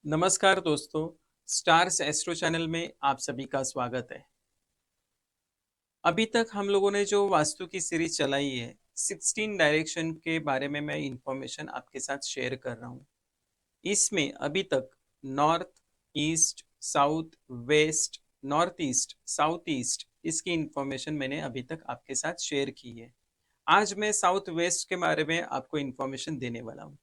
नमस्कार दोस्तों। Stars astro channel में आप सभी का स्वागत है। अभी तक हम लोगों ने जो वास्तु की सीरीज चलाई है 16 डायरेक्शन के बारे में मैं इंफॉर्मेशन आपके साथ शेयर कर रहा हूँ। इसमें अभी तक north, east, south, west, north east, south east इसकी इंफॉर्मेशन मैंने अभी तक आपके साथ शेयर की है। आज मैं साउथ वेस्ट के बारे में आपको इंफॉर्मेशन देने वाला हूँ।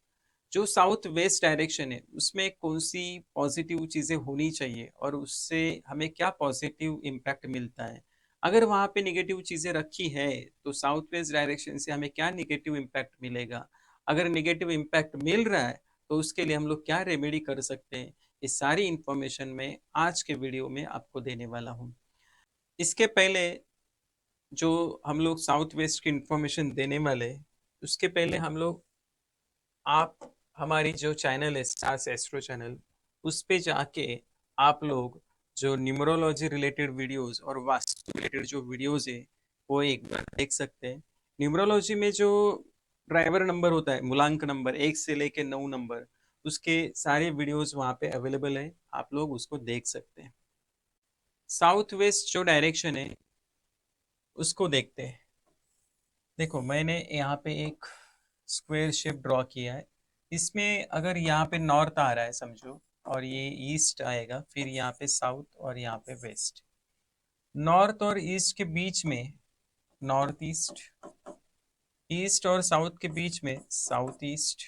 जो साउथ वेस्ट डायरेक्शन है उसमें कौन सी पॉजिटिव चीजें होनी चाहिए और उससे हमें क्या पॉजिटिव इम्पैक्ट मिलता है। अगर वहां पे निगेटिव चीजें रखी है तो साउथ वेस्ट डायरेक्शन से हमें क्या निगेटिव इम्पैक्ट मिलेगा। अगर निगेटिव इम्पैक्ट मिल रहा है तो उसके लिए हम लोग क्या रेमेडी कर सकते हैं। ये सारी इंफॉर्मेशन मैं आज के वीडियो में आपको देने वाला हूँ। इसके पहले जो हम लोग साउथ वेस्ट की इंफॉर्मेशन देने वाले उसके पहले हम लोग आप हमारी जो चैनल है स्टार्स एस्ट्रो चैनल उस पे जाके आप लोग जो न्यूमरोलॉजी रिलेटेड वीडियोस और वास्तु रिलेटेड जो वीडियोस है वो एक बार देख सकते हैं। न्यूमरोलॉजी में जो ड्राइवर नंबर होता है, मूलांक नंबर 1 से लेके 9 नंबर, उसके सारे वीडियोस वहाँ पे अवेलेबल है, आप लोग उसको देख सकते हैं। साउथ वेस्ट जो डायरेक्शन है उसको देखते हैं। देखो मैंने यहाँ पे एक स्क्वायर शेप ड्रॉ किया है। इसमें अगर यहाँ पे नॉर्थ आ रहा है समझो, और ये ईस्ट आएगा, फिर यहाँ पे साउथ और यहाँ पे वेस्ट। नॉर्थ और ईस्ट के बीच में नॉर्थ ईस्ट, ईस्ट और साउथ के बीच में साउथ ईस्ट,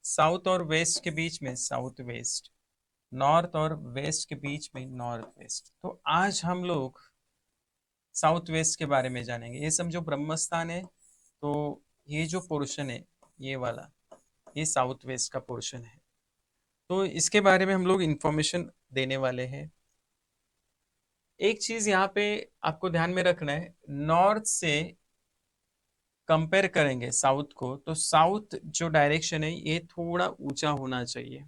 साउथ और वेस्ट के बीच में साउथ वेस्ट, नॉर्थ और वेस्ट के बीच में नॉर्थ वेस्ट। तो आज हम लोग साउथ वेस्ट के बारे में जानेंगे। ये समझो ब्रह्मस्थान है, तो ये जो पोर्शन है ये वाला, ये साउथ वेस्ट का पोर्शन है। तो इसके बारे में हम लोग इंफॉर्मेशन देने वाले हैं। एक चीज यहाँ पे आपको ध्यान में रखना है, नॉर्थ से कंपेयर करेंगे साउथ को तो साउथ जो डायरेक्शन है ये थोड़ा ऊंचा होना चाहिए,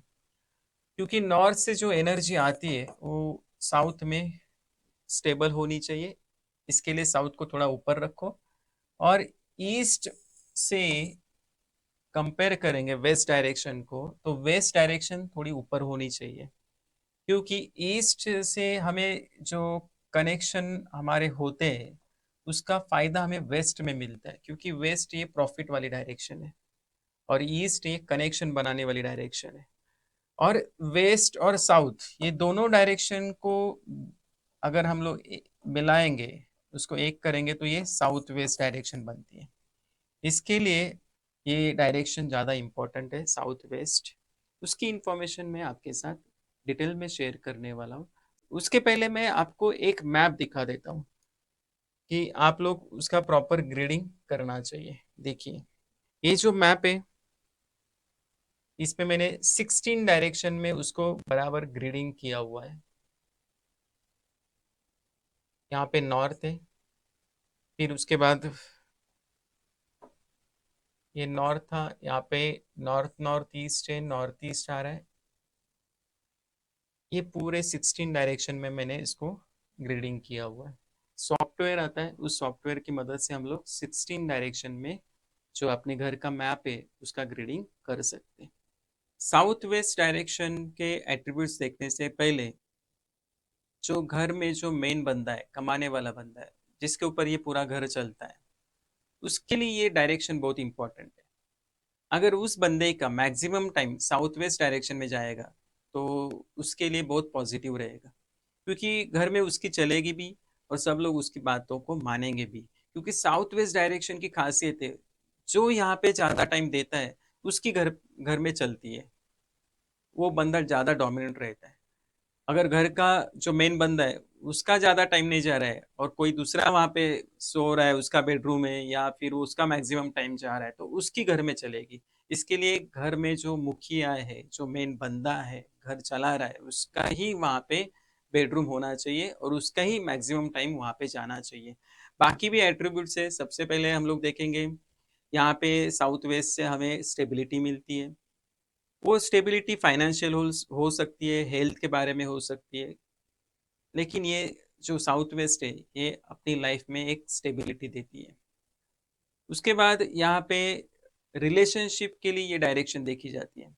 क्योंकि नॉर्थ से जो एनर्जी आती है वो साउथ में स्टेबल होनी चाहिए। इसके लिए साउथ को थोड़ा ऊपर रखो। और ईस्ट से कंपेयर करेंगे वेस्ट डायरेक्शन को तो वेस्ट डायरेक्शन थोड़ी ऊपर होनी चाहिए, क्योंकि ईस्ट से हमें जो कनेक्शन हमारे होते हैं उसका फायदा हमें वेस्ट में मिलता है, क्योंकि वेस्ट ये प्रॉफिट वाली डायरेक्शन है और ईस्ट ये कनेक्शन बनाने वाली डायरेक्शन है। और वेस्ट और साउथ ये दोनों डायरेक्शन को अगर हम लोग मिलाएंगे, उसको एक करेंगे तो ये साउथ वेस्ट डायरेक्शन बनती है। इसके लिए ये डायरेक्शन ज़्यादा इम्पोर्टेंट है, साउथ वेस्ट। उसकी इंफॉर्मेशन मैं आपके साथ डिटेल में शेयर करने वाला हूँ। उसके पहले मैं आपको एक मैप दिखा देता हूँ कि आप लोग उसका प्रॉपर ग्रेडिंग करना चाहिए। देखिए ये जो मैप है इसमें मैंने 16 डायरेक्शन में उसको बराबर ग्रेडिंग किया हुआ है। यहाँ पे नॉर्थ है, फिर उसके बाद ये नॉर्थ था, यहाँ पे नॉर्थ नॉर्थ ईस्ट है, नॉर्थ ईस्ट आ रहा है। ये पूरे 16 डायरेक्शन में मैंने इसको ग्रेडिंग किया हुआ है। सॉफ्टवेयर आता है, उस सॉफ्टवेयर की मदद से हम लोग 16 डायरेक्शन में जो अपने घर का मैप है उसका ग्रेडिंग कर सकते हैं। साउथ वेस्ट डायरेक्शन के एट्रीब्यूट्स देखने से पहले जो घर में जो मेन बंदा है, कमाने वाला बंदा है, जिसके ऊपर ये पूरा घर चलता है, उसके लिए ये डायरेक्शन बहुत इंपॉर्टेंट है। अगर उस बंदे का maximum time south west direction में जाएगा तो उसके लिए बहुत पॉजिटिव रहेगा, क्योंकि घर में उसकी चलेगी भी और सब लोग उसकी बातों को मानेंगे भी। क्योंकि साउथ वेस्ट डायरेक्शन की खासियत है, जो यहाँ पे ज्यादा टाइम देता है उसकी घर घर में चलती है, वो बंदा ज्यादा डोमिनेंट रहता है। अगर घर का जो मेन बंदा है उसका ज्यादा टाइम नहीं जा रहा है और कोई दूसरा वहां पे सो रहा है, उसका बेडरूम है या फिर उसका मैक्सिमम टाइम जा रहा है, तो उसकी घर में चलेगी। इसके लिए घर में जो मुखिया है, जो मेन बंदा है, घर चला रहा है, उसका ही वहां पे बेडरूम होना चाहिए और उसका ही मैक्सिमम टाइम वहां पे जाना चाहिए। बाकी भी एट्रीब्यूट्स है। सबसे पहले हम लोग देखेंगे यहाँ पे साउथ वेस्ट से हमें स्टेबिलिटी मिलती है। वो स्टेबिलिटी फाइनेंशियल हो सकती है, हेल्थ के बारे में हो सकती है, लेकिन ये जो साउथ वेस्ट है ये अपनी लाइफ में एक स्टेबिलिटी देती है। उसके बाद यहाँ पे रिलेशनशिप के लिए ये डायरेक्शन देखी जाती है।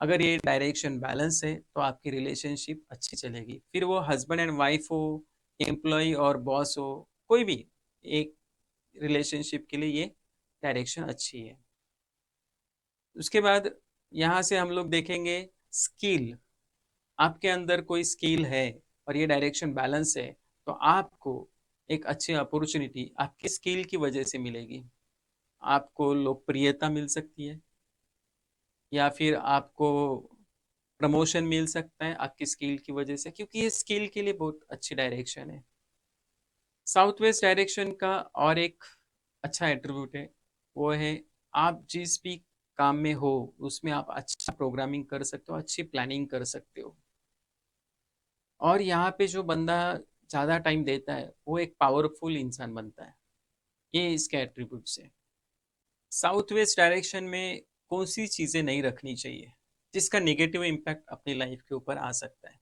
अगर ये डायरेक्शन बैलेंस है तो आपकी रिलेशनशिप अच्छी चलेगी। फिर वो हस्बैंड एंड वाइफ हो, एम्प्लॉय और बॉस हो, कोई भी एक रिलेशनशिप के लिए ये डायरेक्शन अच्छी है। उसके बाद यहाँ से हम लोग देखेंगे स्किल। आपके अंदर कोई स्किल है और ये डायरेक्शन बैलेंस है, तो आपको एक अच्छी अपॉर्चुनिटी आपकी स्किल की वजह से मिलेगी। आपको लोकप्रियता मिल सकती है, या फिर आपको प्रमोशन मिल सकता है आपकी स्किल की वजह से, क्योंकि ये स्किल के लिए बहुत अच्छी डायरेक्शन है। साउथ वेस्ट डायरेक्शन का और एक अच्छा एट्रीब्यूट है, वो है आप जिस भी काम में हो उसमें आप अच्छा प्रोग्रामिंग कर सकते हो, अच्छी प्लानिंग कर सकते हो। और यहाँ पे जो बंदा ज़्यादा टाइम देता है वो एक पावरफुल इंसान बनता है। ये इसके एट्रीब्यूट्स है। साउथ वेस्ट डायरेक्शन में कौन सी चीज़ें नहीं रखनी चाहिए जिसका नेगेटिव इम्पैक्ट अपनी लाइफ के ऊपर आ सकता है?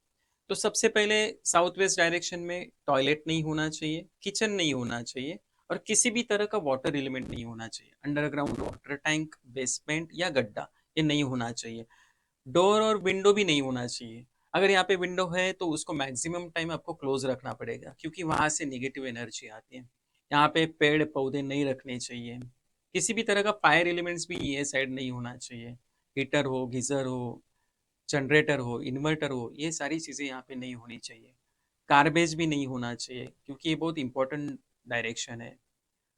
तो सबसे पहले साउथ वेस्ट डायरेक्शन में टॉयलेट नहीं होना चाहिए, किचन नहीं होना चाहिए, और किसी भी तरह का वाटर एलिमेंट नहीं होना चाहिए। अंडरग्राउंड वाटर टैंक, बेसमेंट या गड्ढा, ये नहीं होना चाहिए। डोर और विंडो भी नहीं होना चाहिए। अगर यहाँ पे विंडो है तो उसको मैक्सिमम टाइम आपको क्लोज रखना पड़ेगा, क्योंकि वहां से निगेटिव एनर्जी आती है। यहाँ पे पेड़ पौधे नहीं रखने चाहिए। किसी भी तरह का फायर एलिमेंट्स भी ये साइड नहीं होना चाहिए। हीटर हो, गीजर हो, जनरेटर हो, इन्वर्टर हो, ये सारी चीज़ें यहाँ पे नहीं होनी चाहिए। गार्बेज भी नहीं होना चाहिए, क्योंकि ये बहुत इंपॉर्टेंट डायरेक्शन है।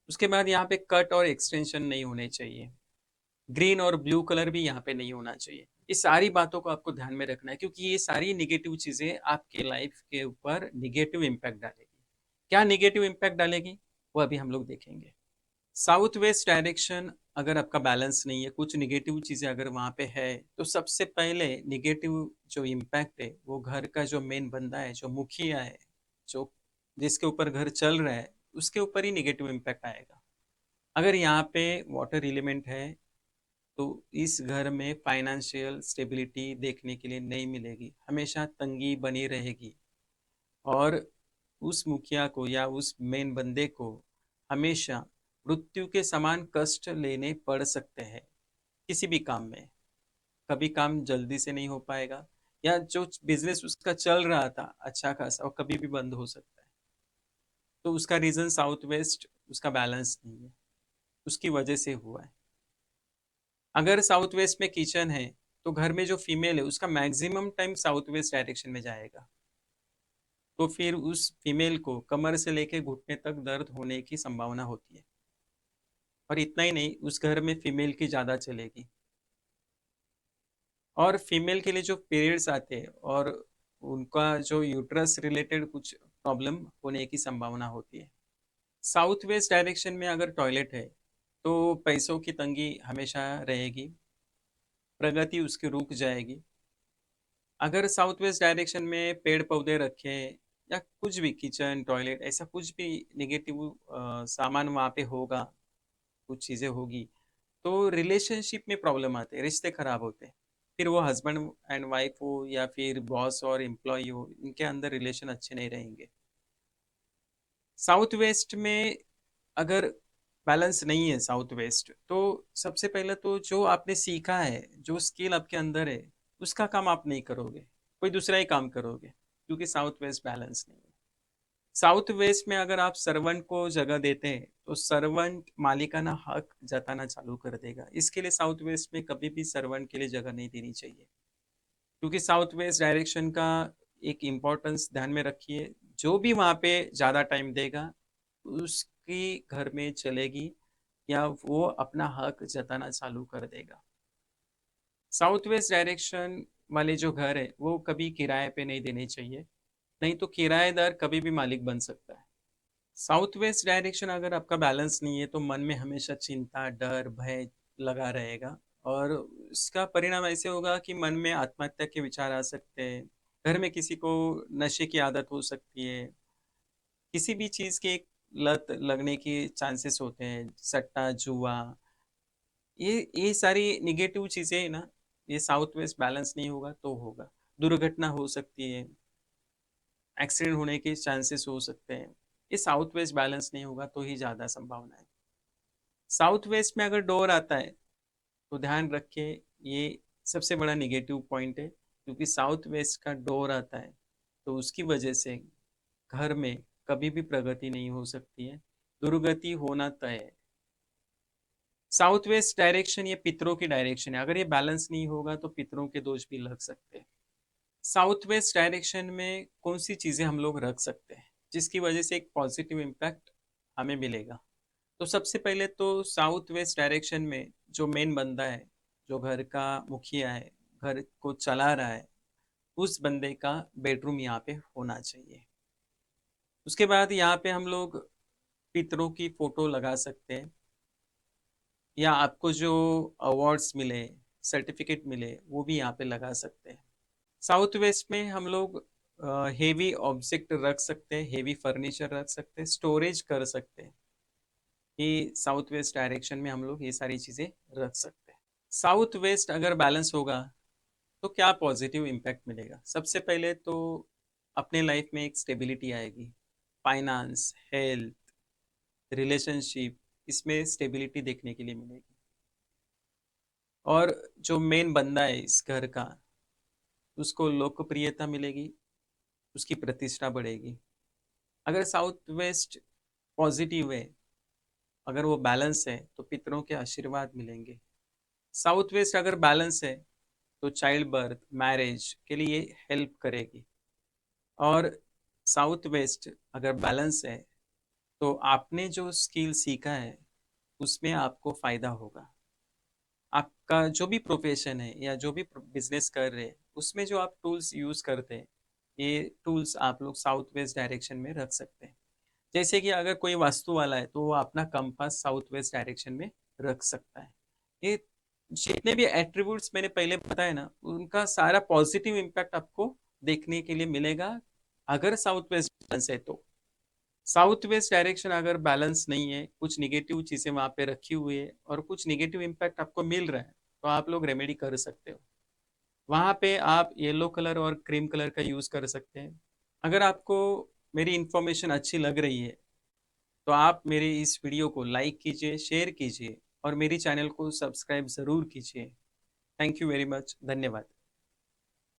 उसके बाद यहाँ पे कट और एक्सटेंशन नहीं होने चाहिए। ग्रीन और ब्लू कलर भी यहाँ पे नहीं होना चाहिए। ये सारी बातों को आपको ध्यान में रखना है, क्योंकि ये सारी निगेटिव चीज़ें आपके लाइफ के ऊपर निगेटिव इम्पैक्ट डालेगी। क्या निगेटिव इम्पैक्ट डालेगी वो अभी हम लोग देखेंगे। साउथ वेस्ट डायरेक्शन अगर आपका बैलेंस नहीं है, कुछ निगेटिव चीज़ें अगर वहाँ पे है, तो सबसे पहले निगेटिव जो इम्पैक्ट है वो घर का जो मेन बंदा है, जो मुखिया है, जो जिसके ऊपर घर चल रहा है, उसके ऊपर ही निगेटिव इम्पैक्ट आएगा। अगर यहाँ पे वाटर एलिमेंट है तो इस घर में फाइनेंशियल स्टेबिलिटी देखने के लिए नहीं मिलेगी, हमेशा तंगी बनी रहेगी। और उस मुखिया को या उस मेन बंदे को हमेशा मृत्यु के समान कष्ट लेने पड़ सकते हैं किसी भी काम में। कभी काम जल्दी से नहीं हो पाएगा, या जो बिजनेस उसका चल रहा था अच्छा खासा, वो कभी भी बंद हो सकता है। तो उसका रीजन साउथ वेस्ट उसका बैलेंस नहीं है, उसकी वजह से हुआ है। अगर साउथ वेस्ट में किचन है तो घर में जो फीमेल है उसका maximum time south west direction में जाएगा, तो फिर उस फीमेल को कमर से लेके घुटने तक दर्द होने की संभावना होती है। और इतना ही नहीं, उस घर में फीमेल की ज़्यादा चलेगी। और फीमेल के लिए जो पीरियड्स आते हैं और उनका जो यूट्रस रिलेटेड कुछ प्रॉब्लम होने की संभावना होती है। साउथ वेस्ट डायरेक्शन में अगर टॉयलेट है तो पैसों की तंगी हमेशा रहेगी, प्रगति उसकी रुक जाएगी। अगर साउथ वेस्ट डायरेक्शन में पेड़ पौधे रखे या कुछ भी किचन टॉयलेट ऐसा कुछ भी निगेटिव सामान वहाँ पे होगा, कुछ चीज़ें होगी, तो रिलेशनशिप में प्रॉब्लम आते हैं, रिश्ते खराब होते हैं। फिर वो हस्बैंड एंड वाइफ हो या फिर बॉस और एम्प्लॉय हो, इनके अंदर रिलेशन अच्छे नहीं रहेंगे। साउथ वेस्ट में अगर बैलेंस नहीं है साउथ वेस्ट, तो सबसे पहले तो जो आपने सीखा है, जो स्किल आपके अंदर है, उसका काम आप नहीं करोगे, कोई दूसरा ही काम करोगे, क्योंकि साउथ वेस्ट बैलेंस नहीं है। साउथ वेस्ट में अगर आप सर्वेंट को जगह देते हैं तो सर्वेंट मालिकाना हक जताना चालू कर देगा। इसके लिए साउथ वेस्ट में कभी भी सर्वेंट के लिए जगह नहीं देनी चाहिए, क्योंकि साउथ वेस्ट डायरेक्शन का एक इम्पोर्टेंस ध्यान में रखिए। जो भी वहाँ पे ज़्यादा टाइम देगा उसकी घर में चलेगी, या वो अपना हक जताना चालू कर देगा। साउथ वेस्ट डायरेक्शन वाले जो घर है वो कभी किराए पे नहीं देने चाहिए, नहीं तो किराएदार कभी भी मालिक बन सकता है। साउथ वेस्ट डायरेक्शन अगर आपका बैलेंस नहीं है तो मन में हमेशा चिंता, डर, भय लगा रहेगा। और इसका परिणाम ऐसे होगा कि मन में आत्महत्या के विचार आ सकते हैं, घर में किसी को नशे की आदत हो सकती है, किसी भी चीज़ की एक लत लगने की चांसेस होते हैं, सट्टा जुआ, ये सारी निगेटिव चीज़ें है ना। ये साउथ वेस्ट बैलेंस नहीं होगा तो होगा। दुर्घटना हो सकती है, एक्सीडेंट होने के चांसेस हो सकते हैं। ये साउथ वेस्ट बैलेंस नहीं होगा तो ही ज़्यादा संभावना है। साउथ वेस्ट में अगर डोर आता है तो ध्यान रखिए, ये सबसे बड़ा निगेटिव पॉइंट है, क्योंकि साउथ वेस्ट का डोर आता है, तो उसकी वजह से घर में कभी भी प्रगति नहीं हो सकती है, दुर्गति होना तय है। साउथ वेस्ट डायरेक्शन ये पितरों की डायरेक्शन है, अगर ये बैलेंस नहीं होगा तो पितरों के दोष भी लग सकते हैं। साउथ वेस्ट डायरेक्शन में कौन सी चीजें हम लोग रख सकते हैं जिसकी वजह से एक पॉजिटिव इम्पैक्ट हमें मिलेगा? तो सबसे पहले तो साउथ वेस्ट डायरेक्शन में जो मेन बंदा है, जो घर का मुखिया है, घर को चला रहा है, उस बंदे का बेडरूम यहाँ पे होना चाहिए। उसके बाद यहाँ पे हम लोग पितरों की फोटो लगा सकते हैं, या आपको जो अवार्ड्स मिले, सर्टिफिकेट मिले, वो भी यहाँ पे लगा सकते हैं। साउथ वेस्ट में हम लोग हेवी ऑब्जेक्ट रख सकते हैं, हेवी फर्नीचर रख सकते हैं, स्टोरेज कर सकते हैं। कि साउथ वेस्ट डायरेक्शन में हम लोग ये सारी चीज़ें रख सकते हैं। साउथ वेस्ट अगर बैलेंस होगा तो क्या पॉजिटिव इम्पैक्ट मिलेगा? सबसे पहले तो अपने लाइफ में एक स्टेबिलिटी आएगी, फाइनेंस, हेल्थ, रिलेशनशिप, इसमें स्टेबिलिटी देखने के लिए मिलेगी। और जो मेन बंदा है इस घर का, उसको लोकप्रियता मिलेगी, उसकी प्रतिष्ठा बढ़ेगी। अगर साउथ वेस्ट पॉजिटिव है, अगर वो बैलेंस है, तो पितरों के आशीर्वाद मिलेंगे। साउथ वेस्ट अगर बैलेंस है तो चाइल्ड बर्थ, मैरिज के लिए हेल्प करेगी। और साउथ वेस्ट अगर बैलेंस है तो आपने जो स्किल सीखा है उसमें आपको फायदा होगा। आपका जो भी प्रोफेशन है या जो भी बिजनेस कर रहे हैं, उसमें जो आप टूल्स यूज करते हैं, ये टूल्स आप लोग साउथ वेस्ट डायरेक्शन में रख सकते हैं। जैसे कि अगर कोई वास्तु वाला है तो वो अपना कंपास साउथ वेस्ट डायरेक्शन में रख सकता है। ये जितने भी एट्रीब्यूट्स मैंने पहले बताए ना, उनका सारा पॉजिटिव इम्पैक्ट आपको देखने के लिए मिलेगा अगर साउथ वेस्ट बैलेंस है तो। साउथ वेस्ट डायरेक्शन अगर बैलेंस नहीं है, कुछ निगेटिव चीजें वहां पे रखी हुई है और कुछ निगेटिव इम्पैक्ट आपको मिल रहा है, तो आप लोग रेमेडी कर सकते हो। वहां पे आप येलो कलर और क्रीम कलर का यूज कर सकते हैं। अगर आपको मेरी इंफॉर्मेशन अच्छी लग रही है तो आप मेरे इस वीडियो को लाइक कीजिए, शेयर कीजिए और मेरी चैनल को सब्सक्राइब ज़रूर कीजिए। थैंक यू वेरी मच, धन्यवाद।